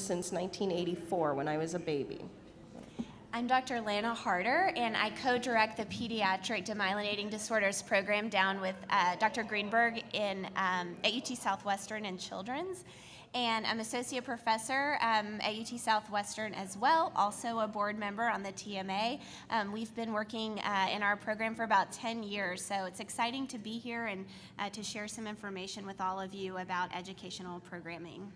since 1984 when I was a baby. I'm Dr. Lana Harder, and I co-direct the Pediatric Demyelinating Disorders program down with Dr. Greenberg at UT Southwestern in Children's. And I'm associate professor at UT Southwestern as well, also a board member on the TMA. We've been working in our program for about 10 years, so it's exciting to be here and to share some information with all of you about educational programming.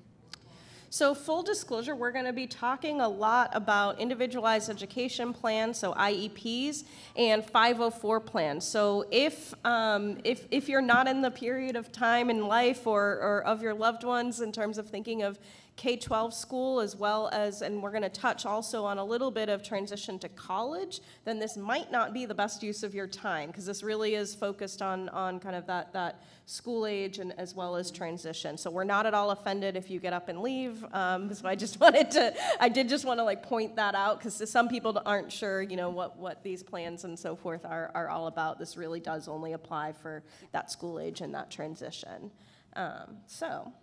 So full disclosure, we're going to be talking a lot about individualized education plans, so IEPs, and 504 plans. So if you're not in the period of time in life or of your loved ones in terms of thinking of K-12 school, as well as, and we're going to touch also on a little bit of transition to college, then this might not be the best use of your time, because this really is focused on kind of that school age and as well as transition. So we're not at all offended if you get up and leave. So I just wanted to, I did just want to like point that out, because some people aren't sure, you know, what these plans and so forth are all about. This really does only apply for that school age and that transition. So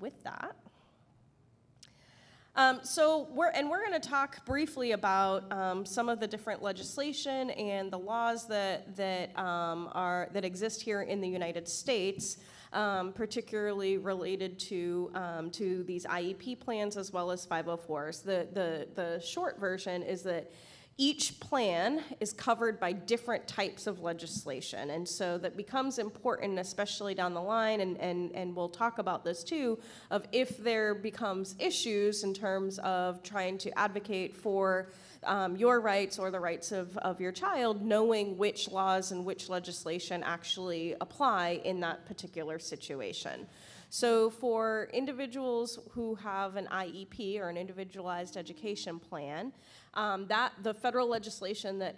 with that. So we're going to talk briefly about some of the different legislation and the laws that exist here in the United States, particularly related to these IEP plans as well as 504s. The short version is that each plan is covered by different types of legislation, and so that becomes important, especially down the line, and we'll talk about this too, of if there becomes issues in terms of trying to advocate for your rights or the rights of your child, knowing which laws and which legislation actually apply in that particular situation. So for individuals who have an IEP or an individualized education plan, that the federal legislation that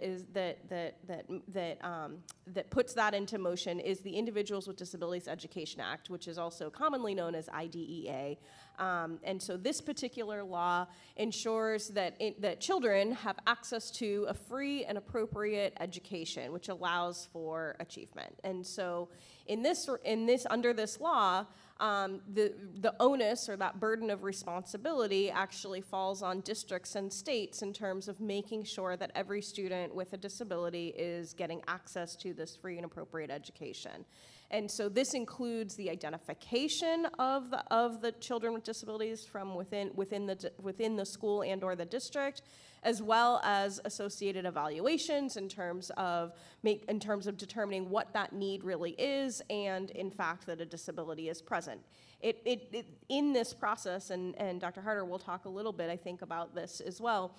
puts that into motion is the Individuals with Disabilities Education Act, which is also commonly known as IDEA. And so this particular law ensures that children have access to a free and appropriate education, which allows for achievement. And so under this law, the onus or that burden of responsibility actually falls on districts and states in terms of making sure that every student with a disability is getting access to this free and appropriate education. And so this includes the identification of the children with disabilities from within the school and or the district, as well as associated evaluations in terms of determining what that need really is, and in fact that a disability is present. In this process, and Dr. Harder will talk a little bit, I think, about this as well.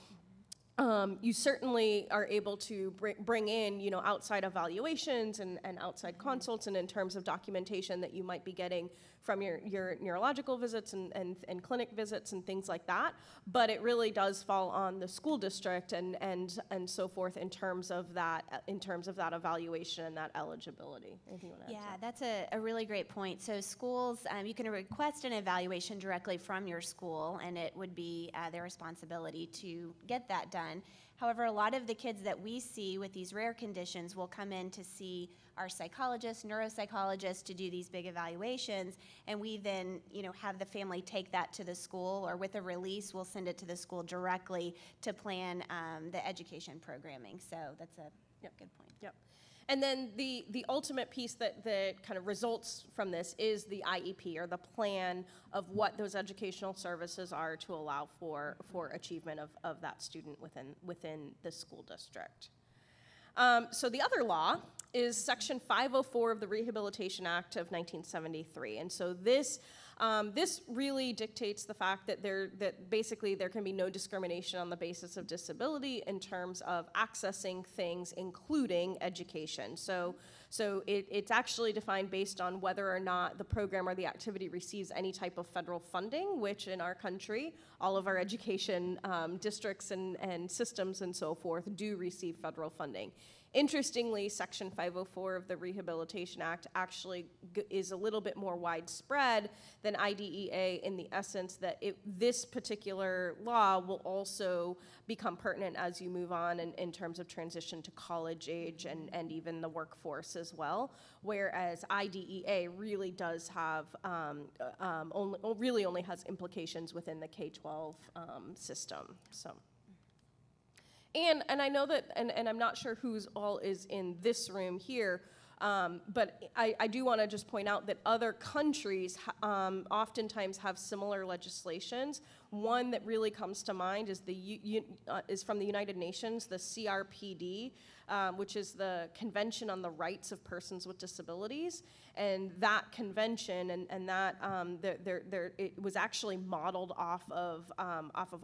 You certainly are able to bring in, you know, outside evaluations and outside consults, and in terms of documentation that you might be getting from your neurological visits and clinic visits and things like that. But it really does fall on the school district and so forth in terms of that evaluation and that eligibility. Anything you want to add? Yeah, that's a really great point. So schools, you can request an evaluation directly from your school, and it would be their responsibility to get that done. However, a lot of the kids that we see with these rare conditions will come in to see our psychologists, neuropsychologists, to do these big evaluations, and we then, you know, have the family take that to the school, or with a release, we'll send it to the school directly to plan the education programming. So that's a good point. Yep. And then the ultimate piece that kind of results from this is the IEP, or the plan of what those educational services are to allow for achievement of that student within the school district. So the other law is Section 504 of the Rehabilitation Act of 1973, and so this really dictates the fact that basically there can be no discrimination on the basis of disability in terms of accessing things, including education. So it's actually defined based on whether or not the program or the activity receives any type of federal funding, which in our country, all of our education districts and systems and so forth do receive federal funding. Interestingly, Section 504 of the Rehabilitation Act actually is a little bit more widespread than IDEA in the essence that this particular law will also become pertinent as you move on in terms of transition to college age and even the workforce as well, whereas IDEA really does have, only has implications within the K-12 system, so. And I know that, and I'm not sure who's all is in this room here, but I do want to just point out that other countries oftentimes have similar legislations. One that really comes to mind is is from the United Nations, the CRPD, which is the Convention on the Rights of Persons with Disabilities. And that convention and that it was actually modeled off of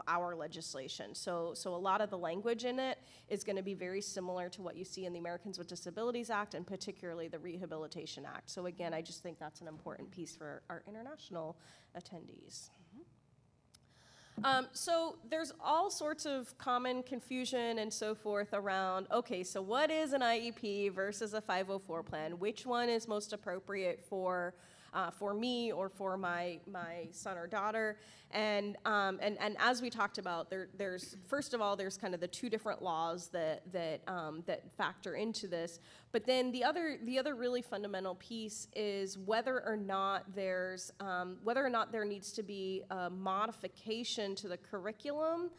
our legislation. So a lot of the language in it is going to be very similar to what you see in the Americans with Disabilities Act and particularly the Rehabilitation Act. So again, I just think that's an important piece for our international attendees. So there's all sorts of common confusion and so forth around, okay, so what is an IEP versus a 504 plan? Which one is most appropriate for me or for my son or daughter? And as we talked about, there's first of all, there's kind of the two different laws that factor into this. But then the other really fundamental piece is whether or not there needs to be a modification to the curriculum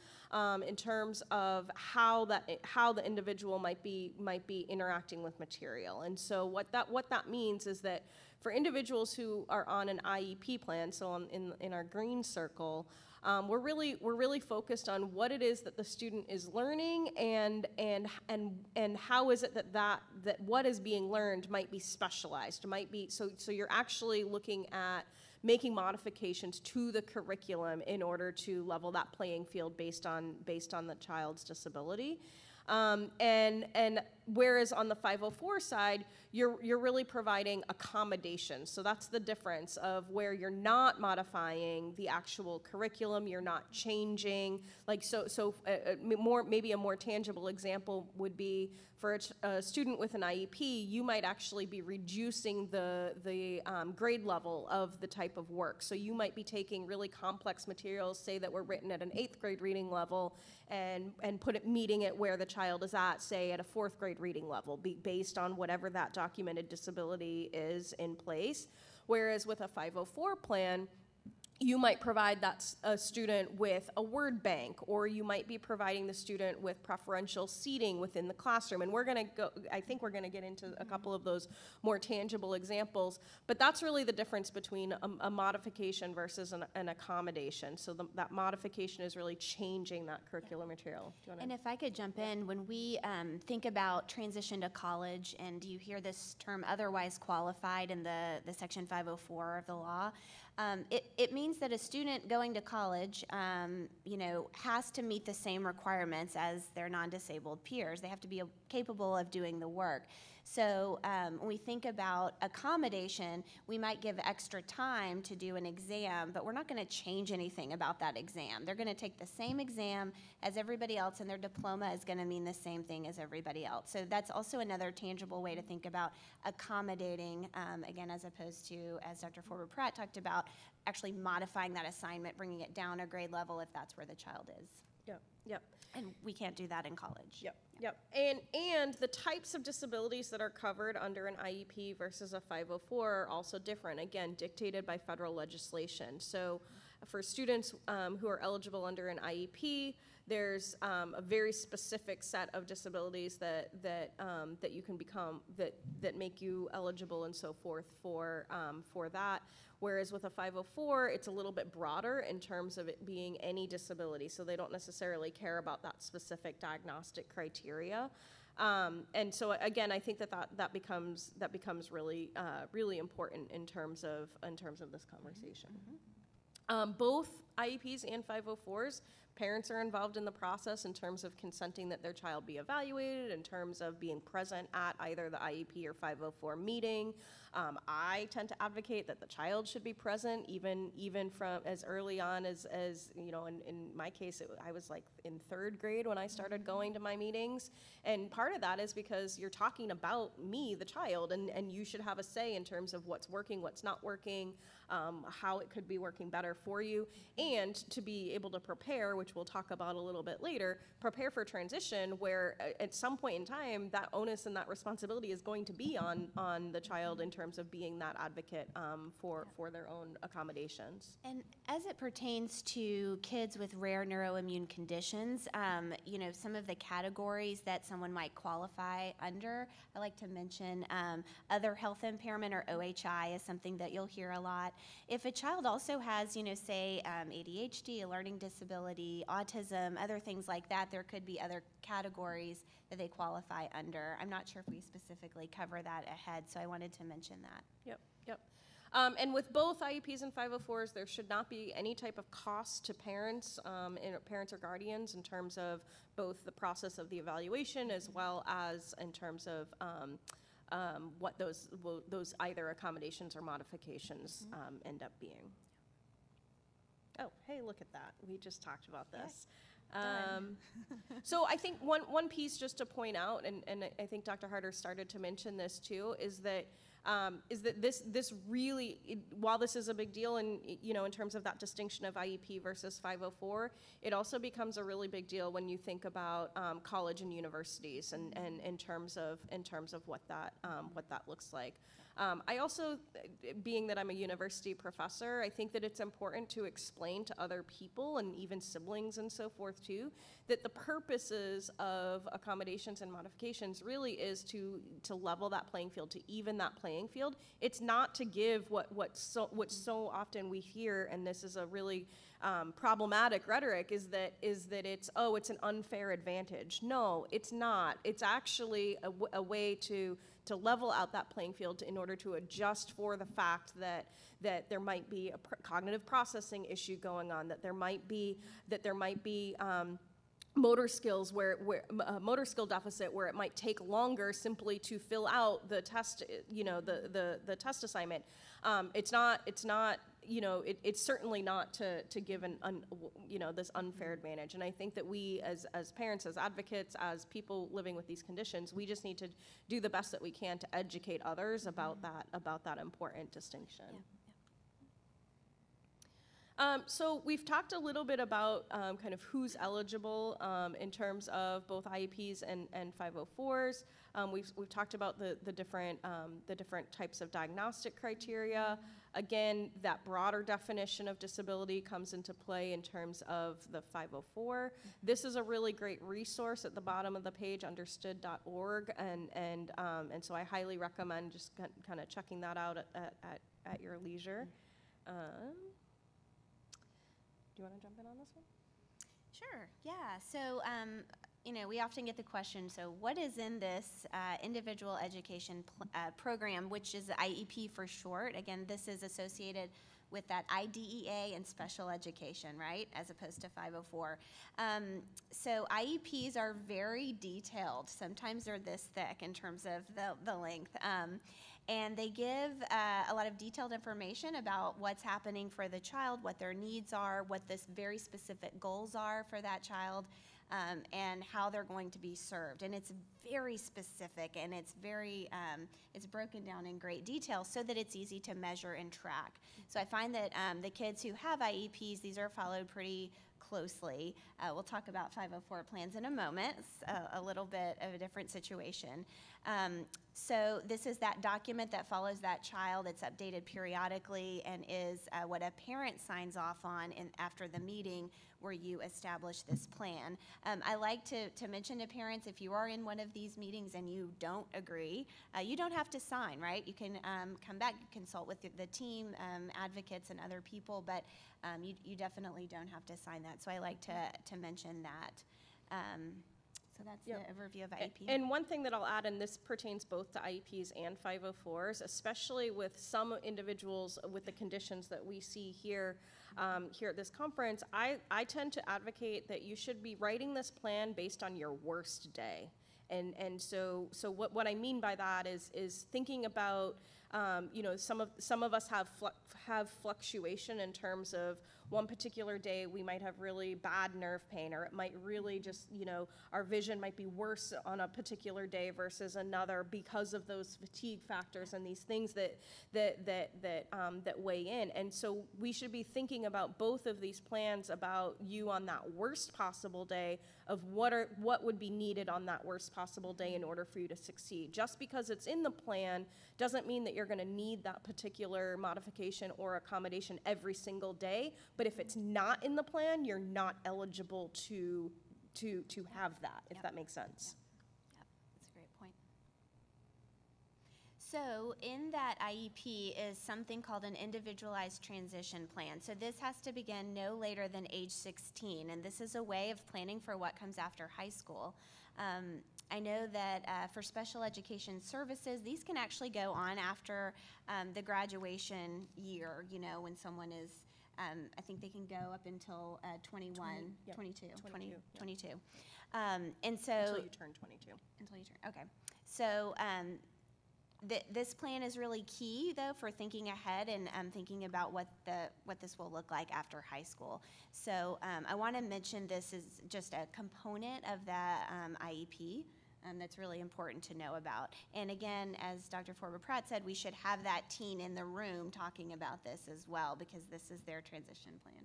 in terms of how the individual might be interacting with material. And so what that means is that for individuals who are on an IEP plan, so in our green circle, we're really focused on what it is that the student is learning and how is it that what is being learned might be specialized, might be so you're actually looking at making modifications to the curriculum in order to level that playing field based on the child's disability. And whereas on the 504 side, you're really providing accommodations. So that's the difference of where you're not modifying the actual curriculum, you're not changing. Like maybe a more tangible example would be for a student with an IEP, you might actually be reducing the grade level of the type of work. So you might be taking really complex materials, say that were written at an 8th grade reading level, and meeting it where the child is at, say at a 4th grade reading level, based on whatever that documented disability is in place. Whereas with a 504 plan, you might provide a student with a word bank, or you might be providing the student with preferential seating within the classroom. And I think we're gonna get into a couple of those more tangible examples, but that's really the difference between a modification versus an accommodation. So that modification is really changing that curricular material. And if I could jump in, when we think about transition to college, and you hear this term otherwise qualified in the Section 504 of the law, it means that a student going to college, has to meet the same requirements as their non-disabled peers. They have to be capable of doing the work. So when we think about accommodation, we might give extra time to do an exam, but we're not going to change anything about that exam. They're going to take the same exam as everybody else, and their diploma is going to mean the same thing as everybody else. So that's also another tangible way to think about accommodating, again, as opposed to, as Dr. Forward-Pratt talked about, actually modifying that assignment, bringing it down a grade level if that's where the child is. Yep. And we can't do that in college. Yep. And the types of disabilities that are covered under an IEP versus a 504 are also different, again, dictated by federal legislation. So for students who are eligible under an IEP, there's a very specific set of disabilities that you can become, that make you eligible and so forth for that. Whereas with a 504, it's a little bit broader in terms of it being any disability. So they don't necessarily care about that specific diagnostic criteria. And so again, I think that becomes really really important in terms of this conversation. Both IEPs and 504s Parents are involved in the process in terms of consenting that their child be evaluated, in terms of being present at either the IEP or 504 meeting. I tend to advocate that the child should be present, even from as early on as you know, in my case, I was like in 3rd grade when I started going to my meetings. And part of that is because you're talking about me, the child, and you should have a say in terms of what's working, what's not working, how it could be working better for you, and to be able to prepare, which we'll talk about a little bit later, prepare for transition where at some point in time, that onus and that responsibility is going to be on the child in terms of being that advocate for their own accommodations. And as it pertains to kids with rare neuroimmune conditions, you know, some of the categories that someone might qualify under, I like to mention other health impairment, or OHI, is something that you'll hear a lot. If a child also has, you know, say ADHD, a learning disability, autism, other things like that, there could be other categories that they qualify under. I'm not sure if we specifically cover that ahead, so I wanted to mention that. Yep. And with both IEPs and 504s, there should not be any type of cost to parents, parents or guardians, in terms of both the process of the evaluation as well as in terms of what those either accommodations or modifications end up being. Oh, hey, look at that. We just talked about this. So I think one piece just to point out, and I think Dr. Harder started to mention this too, is that this really, while this is a big deal, and you know, in terms of that distinction of IEP versus 504, it also becomes a really big deal when you think about college and universities, and in terms of what that looks like. I also, being that I'm a university professor, I think that it's important to explain to other people and even siblings and so forth too, that the purposes of accommodations and modifications really is to level that playing field, to even that playing field. It's not to give what so often we hear, and this is a really problematic rhetoric, is that it's an unfair advantage. No, it's not. It's actually a way to level out that playing field in order to adjust for the fact that there might be a cognitive processing issue going on, that there might be motor skills motor skill deficit where it might take longer simply to fill out the test, you know, the test assignment. It's certainly not to give this unfair advantage. And I think that we as parents, as advocates, as people living with these conditions, we just need to do the best that we can to educate others about that important distinction. So we've talked a little bit about kind of who's eligible in terms of both IEPs and 504s. We've talked about the different types of diagnostic criteria. Again, that broader definition of disability comes into play in terms of the 504. This is a really great resource at the bottom of the page, understood.org, and so I highly recommend just kind of checking that out at your leisure. Do you want to jump in on this one? Sure, yeah. So, you know, we often get the question, so what is in this individual education program, which is IEP for short? Again, this is associated with that IDEA and special education, right, as opposed to 504. So IEPs are very detailed. Sometimes they're this thick in terms of the length. And they give a lot of detailed information about what's happening for the child, what their needs are, what the very specific goals are for that child, and how they're going to be served. And it's very specific, and it's broken down in great detail so that it's easy to measure and track. So I find that the kids who have IEPs, these are followed pretty closely. We'll talk about 504 plans in a moment. It's a little bit of a different situation. So this is that document that follows that child. It's updated periodically and is what a parent signs off on after the meeting where you establish this plan. I like to mention to parents, if you are in one of these meetings and you don't agree, you don't have to sign, right? You can come back, consult with the team, advocates and other people, but you definitely don't have to sign that. So I like to mention that. So that's Yep. the overview of IEP. And one thing that I'll add, and this pertains both to IEPs and 504s, especially with some individuals with the conditions that we see here, here at this conference, I tend to advocate that you should be writing this plan based on your worst day. And so what I mean by that is thinking about, you know, some of us have fluctuation in terms of one particular day we might have really bad nerve pain, or it might really just, you know, our vision might be worse on a particular day versus another because of those fatigue factors and these things that weigh in. And so we should be thinking about both of these plans about you on that worst possible day of what would be needed on that worst possible day in order for you to succeed. Just because it's in the plan doesn't mean that you're going to need that particular modification or accommodation every single day. But if it's not in the plan, you're not eligible to have that, if that makes sense. Yep, that's a great point. So in that IEP is something called an individualized transition plan. So this has to begin no later than age 16, and this is a way of planning for what comes after high school. I know that for special education services, these can actually go on after the graduation year, you know, when someone is, I think they can go up until 22. And so Until you turn 22. Okay. So this plan is really key, though, for thinking ahead and thinking about what this will look like after high school. So I want to mention this is just a component of the IEP that's really important to know about. And again, as Dr. Forber-Pratt said, we should have that teen in the room talking about this as well, because this is their transition plan.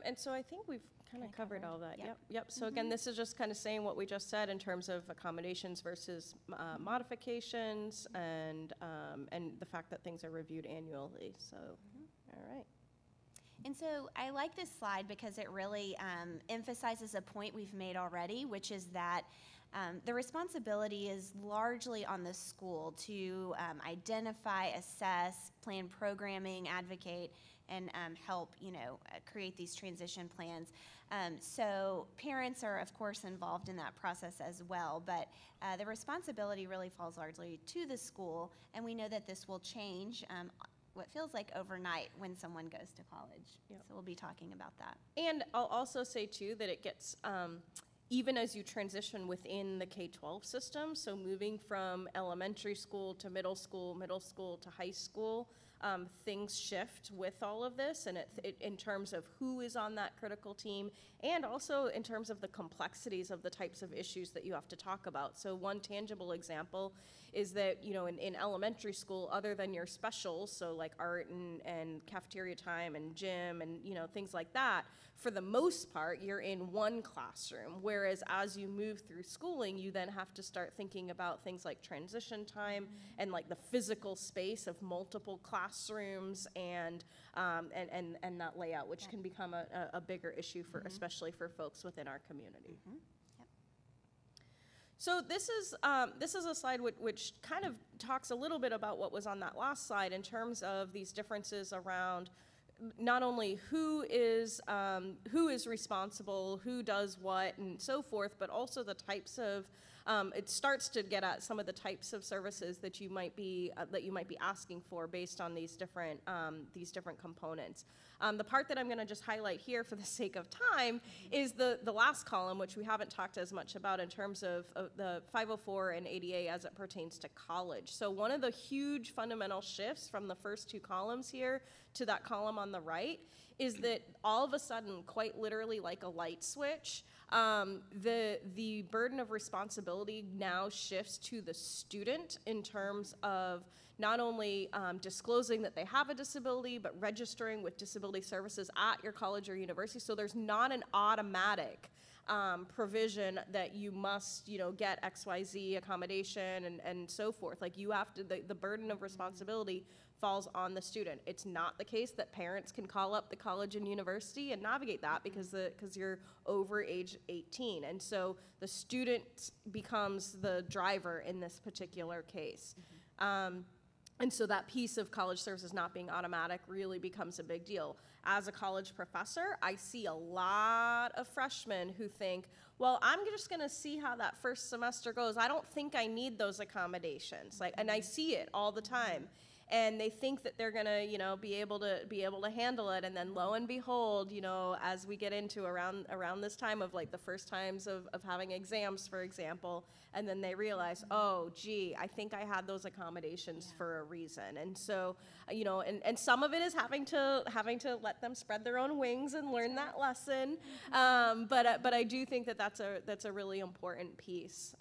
And so I think we've kind of covered all that. Yep. So again, this is just kind of saying what we just said in terms of accommodations versus modifications, and the fact that things are reviewed annually. So, all right. And so I like this slide because it really emphasizes a point we've made already, which is that the responsibility is largely on the school to identify, assess, plan programming, advocate, and help, you know, create these transition plans. So parents are, of course, involved in that process as well, but the responsibility really falls largely to the school, and we know that this will change what feels like overnight when someone goes to college. Yep. So we'll be talking about that. And I'll also say, too, that it gets, even as you transition within the K-12 system, so moving from elementary school to middle school to high school, things shift with all of this, and it in terms of who is on that critical team, and also in terms of the complexities of the types of issues that you have to talk about. So one tangible example is that, you know, in elementary school, other than your specials, so like art and cafeteria time and gym and, you know, things like that, for the most part, you're in one classroom, whereas as you move through schooling, you then have to start thinking about things like transition time and like the physical space of multiple classrooms and that layout, which can become a bigger issue for, especially for folks within our community. So this is a slide which kind of talks a little bit about what was on that last slide in terms of these differences around not only who is responsible, who does what, and so forth, but also the types of. It starts to get at some of the types of services that you might be asking for based on these different components. The part that I'm going to just highlight here for the sake of time is the last column, which we haven't talked as much about in terms of the 504 and ADA as it pertains to college. So one of the huge fundamental shifts from the first two columns here to that column on the right is that all of a sudden, quite literally like a light switch, the burden of responsibility now shifts to the student in terms of not only disclosing that they have a disability, but registering with disability services at your college or university. So there's not an automatic provision that you must, you know, get XYZ accommodation and so forth. Like you have to, the burden of responsibility falls on the student. It's not the case that parents can call up the college and university and navigate that because you're over age 18. And so the student becomes the driver in this particular case. And so that piece of college services not being automatic really becomes a big deal. As a college professor, I see a lot of freshmen who think, well, I'm just gonna see how that first semester goes. I don't think I need those accommodations. And I see it all the time. And they think that they're gonna, be able to handle it. And then lo and behold, as we get into around this time of like the first times of having exams, for example, and then they realize, oh, gee, I think I had those accommodations for a reason. And so, and some of it is having to let them spread their own wings and learn that lesson. But I do think that that's a really important piece.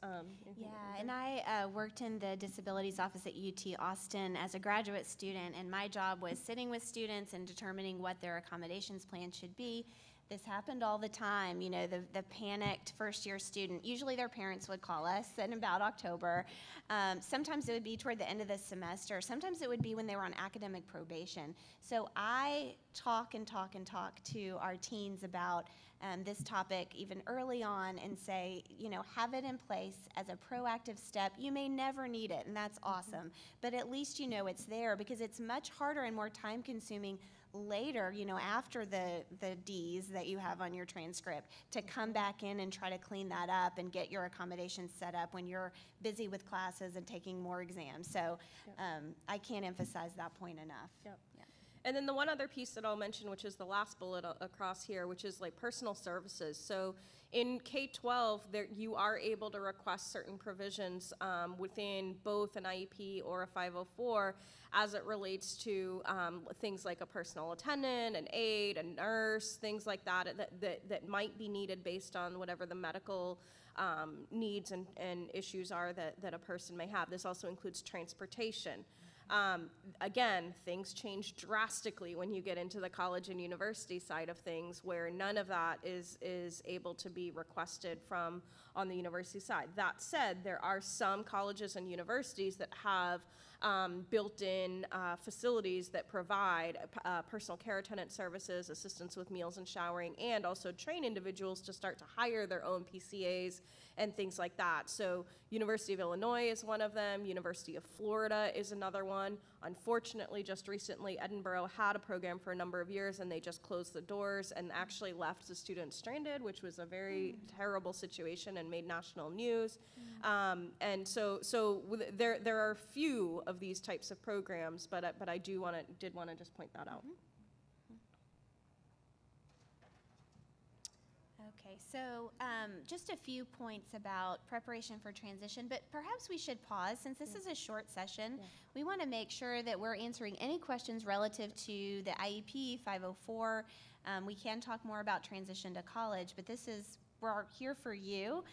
And I worked in the disabilities office at UT Austin as a graduate student, and my job was sitting with students and determining what their accommodations plan should be. This happened all the time, the panicked first-year student. Usually their parents would call us in about October. Sometimes it would be toward the end of the semester. Sometimes it would be when they were on academic probation. So I talk to our teens about this topic even early on and say, have it in place as a proactive step. You may never need it, and that's awesome, but at least it's there, because it's much harder and more time-consuming later, after the D's that you have on your transcript, to come back in and try to clean that up and get your accommodations set up when you're busy with classes and taking more exams. So I can't emphasize that point enough. Yep. And then the one other piece that I'll mention, which is the last bullet across here, which is like personal services. So in K-12, you are able to request certain provisions within both an IEP or a 504 as it relates to things like a personal attendant, an aide, a nurse, things like that might be needed based on whatever the medical needs and issues are that a person may have. This also includes transportation. Again, things change drastically when you get into the college and university side of things, where none of that is able to be requested from on the university side. That said, there are some colleges and universities that have built-in facilities that provide personal care attendant services, assistance with meals and showering, and also train individuals to start to hire their own PCAs and things like that. So University of Illinois is one of them. University of Florida is another one. Unfortunately, just recently, Edinburgh had a program for a number of years, and they just closed the doors and actually left the students stranded, which was a very terrible situation and made national news. And so there are few of these types of programs, but I did want to just point that out. Okay, so just a few points about preparation for transition, but perhaps we should pause. Since this is a short session, we want to make sure that we're answering any questions relative to the IEP 504. We can talk more about transition to college, but we're here for you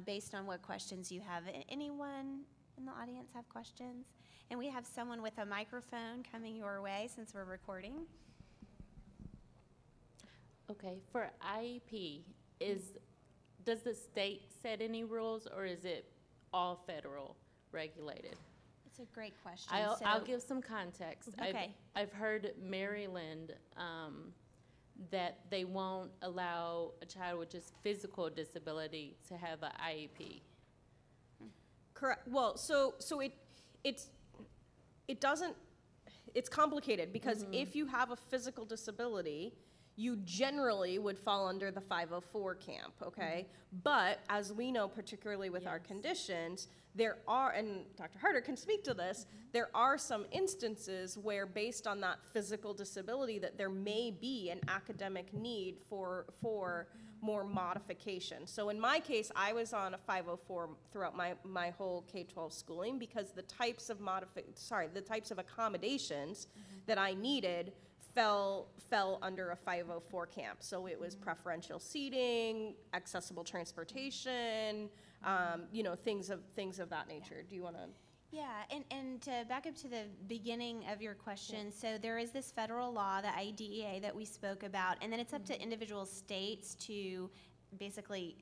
based on what questions you have. Anyone in the audience have questions? And we have someone with a microphone coming your way since we're recording. Okay, for IEP, does the state set any rules, or is it all federal regulated? It's a great question. I'll give some context. Okay. I've heard Maryland that they won't allow a child with just physical disability to have an IEP. Correct. Well, so it's complicated, because if you have a physical disability, you generally would fall under the 504 camp, okay? But as we know, particularly with our conditions, there are, and Dr. Harder can speak to this, there are some instances where, based on that physical disability, that there may be an academic need for more modification. So in my case, I was on a 504 throughout my whole K-12 schooling, because the types of accommodations that I needed fell under a 504 camp. So it was preferential seating, accessible transportation, things of that nature. Do you want to? Yeah, and to back up to the beginning of your question, so there is this federal law, the IDEA, that we spoke about, and then it's up to individual states to basically,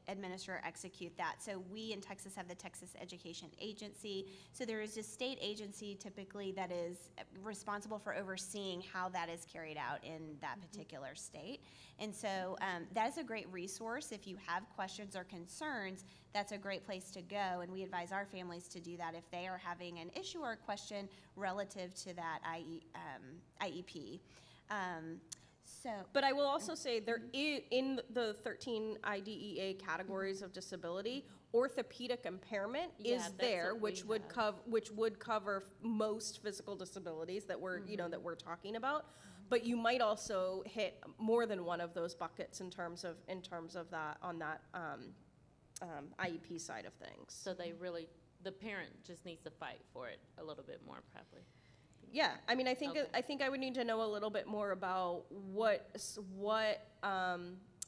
administer or execute that. So we in Texas have the Texas Education Agency. So there is a state agency typically that is responsible for overseeing how that is carried out in that particular state. And so that is a great resource. If you have questions or concerns, that's a great place to go. And we advise our families to do that if they are having an issue or a question relative to that IEP. But I will also say in the 13 IDEA categories of disability, orthopedic impairment is there, which would cover most physical disabilities that we're that we're talking about. But you might also hit more than one of those buckets in terms of that on that IEP side of things. So the parent just needs to fight for it a little bit more, probably. Yeah, I mean, I think I would need to know a little bit more about what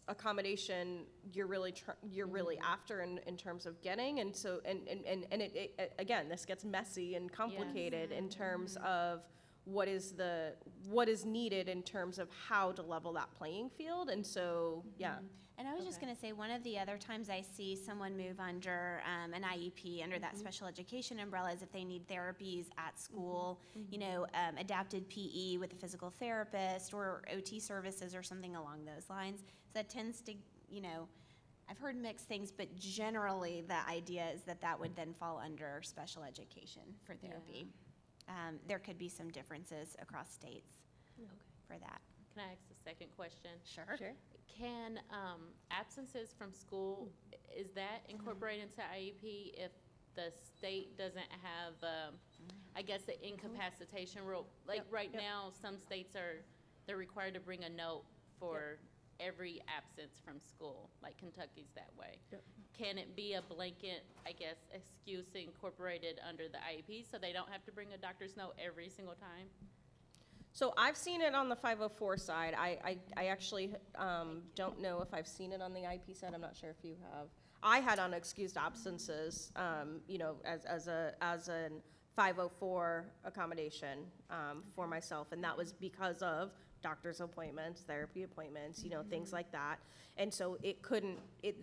accommodation you're really after in terms of getting, and so and it again, this gets messy and complicated in terms of what is needed in terms of how to level that playing field, and so yeah. And I was just going to say, one of the other times I see someone move under an IEP, under that special education umbrella, is if they need therapies at school, adapted PE with a physical therapist or OT services or something along those lines. So that tends to, I've heard mixed things, but generally the idea is that would then fall under special education for therapy. Yeah. There could be some differences across states for that. Can I ask a second question? Sure. Can absences from school, is that incorporated into IEP if the state doesn't have, I guess, the incapacitation rule? Like right now, some states they're required to bring a note for every absence from school, like Kentucky's that way. Can it be a blanket, I guess, excuse incorporated under the IEP so they don't have to bring a doctor's note every single time? So I've seen it on the 504 side. I actually don't know if I've seen it on the IEP side. I'm not sure if you have. I had unexcused absences, as a 504 accommodation for myself, and that was because of doctor's appointments, therapy appointments, things like that. And so they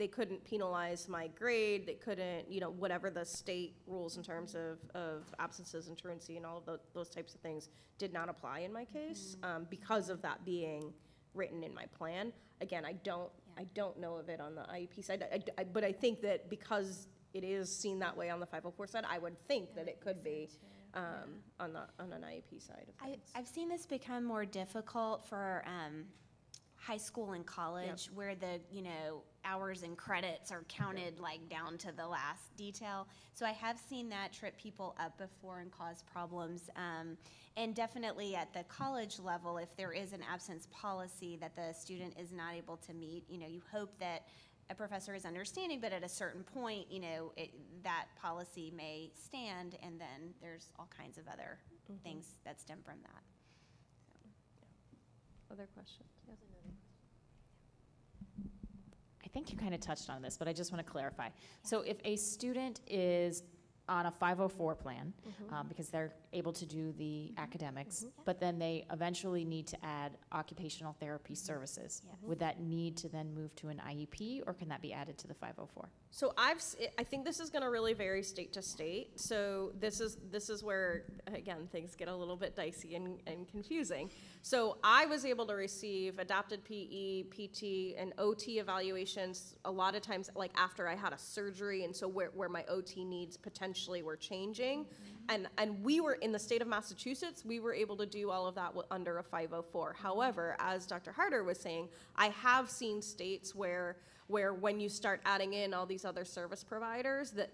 couldn't penalize my grade. They couldn't, whatever the state rules in terms of absences and truancy and all of those types of things did not apply in my case because of that being written in my plan. Again, I don't know of it on the IEP side, but I think that because it is seen that way on the 504 side, I would think that it could be on an IEP side of things. I've seen this become more difficult for high school and college, where the hours and credits are counted like down to the last detail. So I have seen that trip people up before and cause problems. And definitely at the college level, if there is an absence policy that the student is not able to meet, you hope that a professor is understanding, but at a certain point, that policy may stand, and then there's all kinds of other things that stem from that. Other questions? Yes. I think you kind of touched on this, but I just want to clarify. So if a student is on a 504 plan, because they're able to do the academics, but then they eventually need to add occupational therapy services, would that need to then move to an IEP, or can that be added to the 504? So I think this is going to really vary state to state. So this is where, again, things get a little bit dicey and confusing. So I was able to receive adapted PE, PT, and OT evaluations a lot of times, like after I had a surgery, and so where my OT needs potentially were changing. And we were, in the state of Massachusetts, we were able to do all of that under a 504. However, as Dr. Harder was saying, I have seen states where when you start adding in all these other service providers, that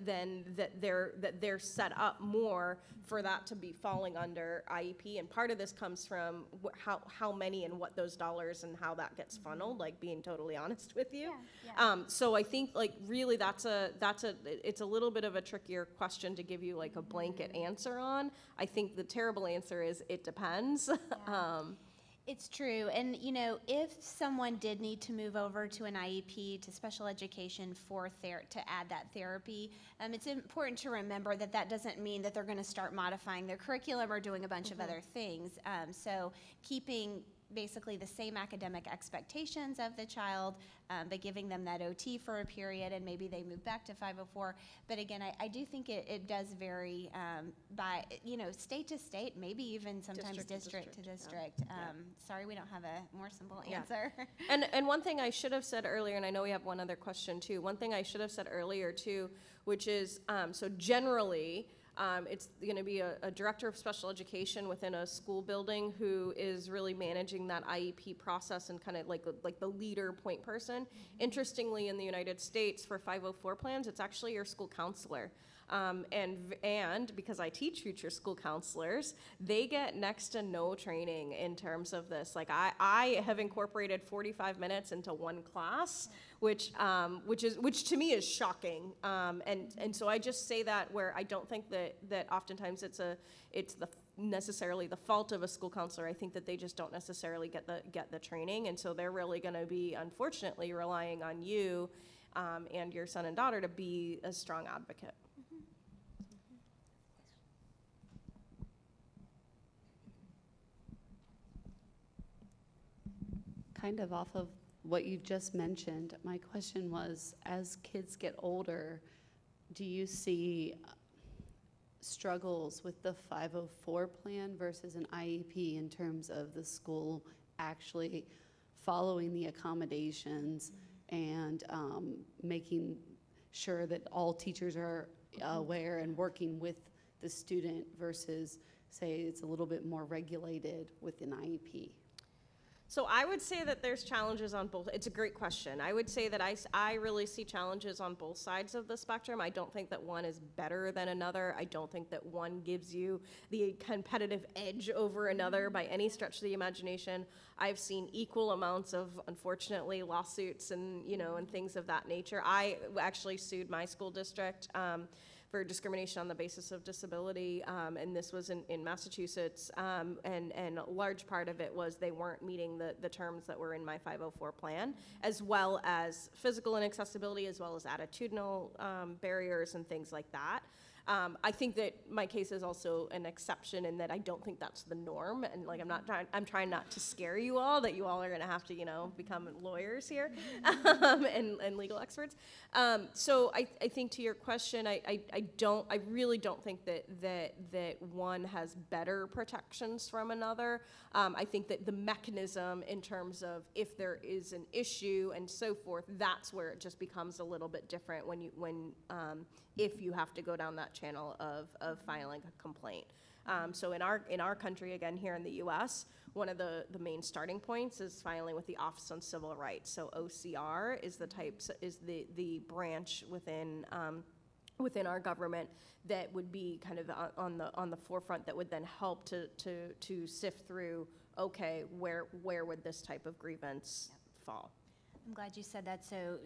they're set up more for that to be falling under IEP. And part of this comes from how many and what those dollars and how that gets funneled, like being totally honest with you. So I think like really it's a little bit of a trickier question to give you like a blanket answer on. I think the terrible answer is it depends. It's true. And, if someone did need to move over to an IEP, to special education to add that therapy, it's important to remember that doesn't mean that they're going to start modifying their curriculum or doing a bunch of other things. So keeping basically the same academic expectations of the child, but giving them that OT for a period, and maybe they move back to 504. But again, I do think it does vary by, state to state, maybe even sometimes district to district. Sorry, we don't have a more simple answer. And one thing I should have said earlier, and I know we have one other question too, one thing I should have said earlier too, which is, so generally, it's going to be a director of special education within a school building who is really managing that IEP process and kind of like the leader point person. Interestingly, in the United States, for 504 plans, it's actually your school counselor. And because I teach future school counselors, they get next to no training in terms of this. Like I have incorporated 45 minutes into one class, which to me is shocking. And so I just say that where I don't think that oftentimes it's necessarily the fault of a school counselor. I think that they just don't necessarily get the training, and so they're really going to be, unfortunately, relying on you and your son and daughter to be a strong advocate. Kind of off of what you've just mentioned, my question was, as kids get older, do you see struggles with the 504 plan versus an IEP in terms of the school actually following the accommodations and making sure that all teachers are aware and working with the student versus, say, it's a little bit more regulated with an IEP? So I would say that there's challenges on both. It's a great question. I would say that I really see challenges on both sides of the spectrum. I don't think that one is better than another. I don't think that one gives you the competitive edge over another by any stretch of the imagination. I've seen equal amounts of, unfortunately, lawsuits and things of that nature. I actually sued my school district for discrimination on the basis of disability, and this was in Massachusetts, and a large part of it was they weren't meeting the terms that were in my 504 plan, as well as physical inaccessibility, as well as attitudinal barriers and things like that. I think that my case is also an exception in that I don't think that's the norm, and like I'm trying not to scare you all that you all are going to have to become lawyers here and legal experts. So I think to your question, I really don't think that one has better protections from another. I think that the mechanism in terms of if there is an issue and so forth, that's where it just becomes a little bit different if you have to go down that channel of filing a complaint. So in our country, again, here in the U.S., one of the main starting points is filing with the Office on Civil Rights. So OCR is the branch within our government that would be kind of on the forefront that would then help to sift through, okay, where would this type of grievance fall? I'm glad you said that. So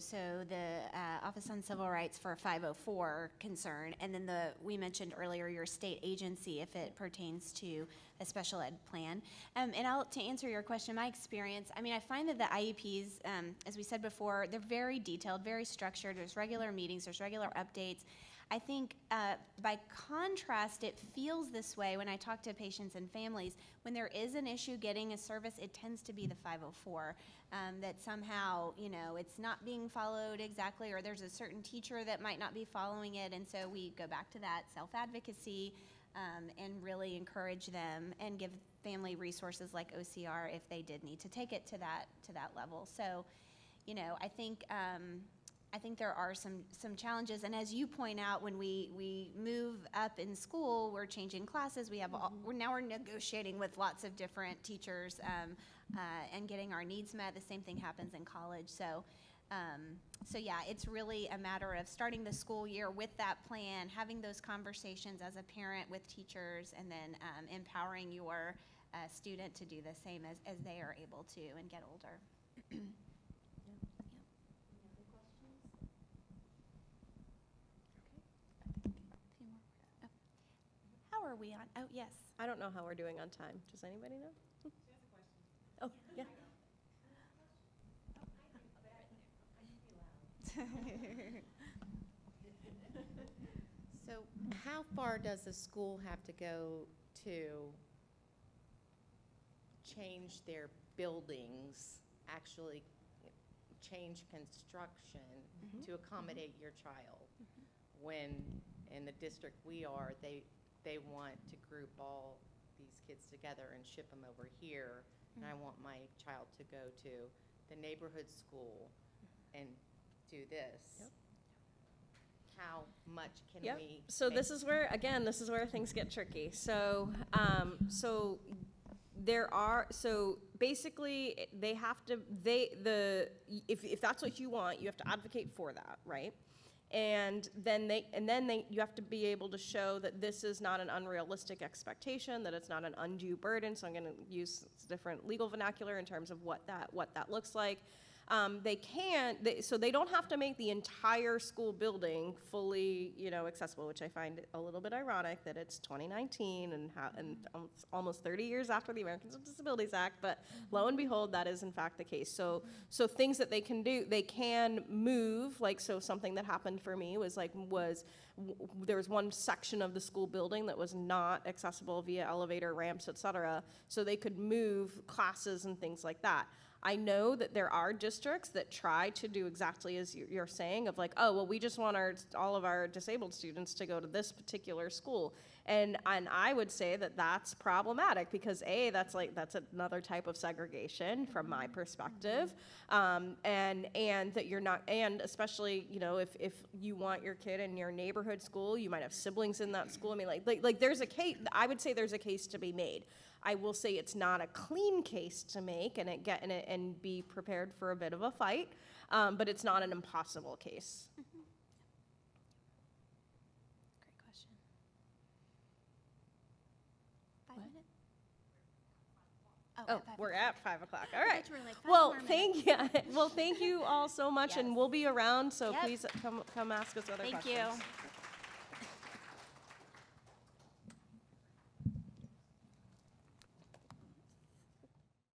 the Office on Civil Rights for 504 concern, and then we mentioned earlier your state agency if it pertains to a special ed plan. And to answer your question, my experience, I find that the IEPs, as we said before, they're very detailed, very structured. There's regular meetings, there's regular updates. I think by contrast, it feels this way when I talk to patients and families. When there is an issue getting a service, it tends to be the 504, that somehow, it's not being followed exactly, or there's a certain teacher that might not be following it, and so we go back to that self-advocacy and really encourage them and give family resources like OCR if they did need to take it to that level. So, I think there are some challenges, and as you point out, when we move up in school, we're changing classes. We're negotiating with lots of different teachers and getting our needs met. The same thing happens in college. So yeah, it's really a matter of starting the school year with that plan, having those conversations as a parent with teachers, and then empowering your student to do the same as they are able to and get older. How are we on? Oh, yes. I don't know how we're doing on time. Does anybody know? Oh, yeah. So how far does the school have to go to change their buildings, actually change construction to accommodate your child. When in the district we are, they want to group all these kids together and ship them over here. And I want my child to go to the neighborhood school and do this. How much can Yep. we? So make- this is where, again, this is where things get tricky. So, so basically they have to, if that's what you want, you have to advocate for that, right? And then you have to be able to show that this is not an unrealistic expectation, that it's not an undue burden. So I'm going to use different legal vernacular in terms of what that looks like. So they don't have to make the entire school building fully, accessible, which I find a little bit ironic that it's 2019 and almost 30 years after the Americans with Disabilities Act, but lo and behold, that is in fact the case. So things that they can do, they can move, so something that happened for me was there was one section of the school building that was not accessible via elevator, ramps, et cetera, so they could move classes and things like that. I know that there are districts that try to do exactly as you're saying of we just want all of our disabled students to go to this particular school. And I would say that that's problematic because that's another type of segregation from my perspective. And that you're not, and especially, if you want your kid in your neighborhood school, you might have siblings in that school. I mean, there's a case, I would say there's a case to be made. I will say it's not a clean case to make and be prepared for a bit of a fight, but it's not an impossible case. Great question. 5 minutes? Oh, at 5 we're o'clock. at 5 o'clock. All I right. thought you were like 5 Well, more minutes. thank you all so much, and Yes. we'll be around. So Yep. please come ask us other Thank questions. you.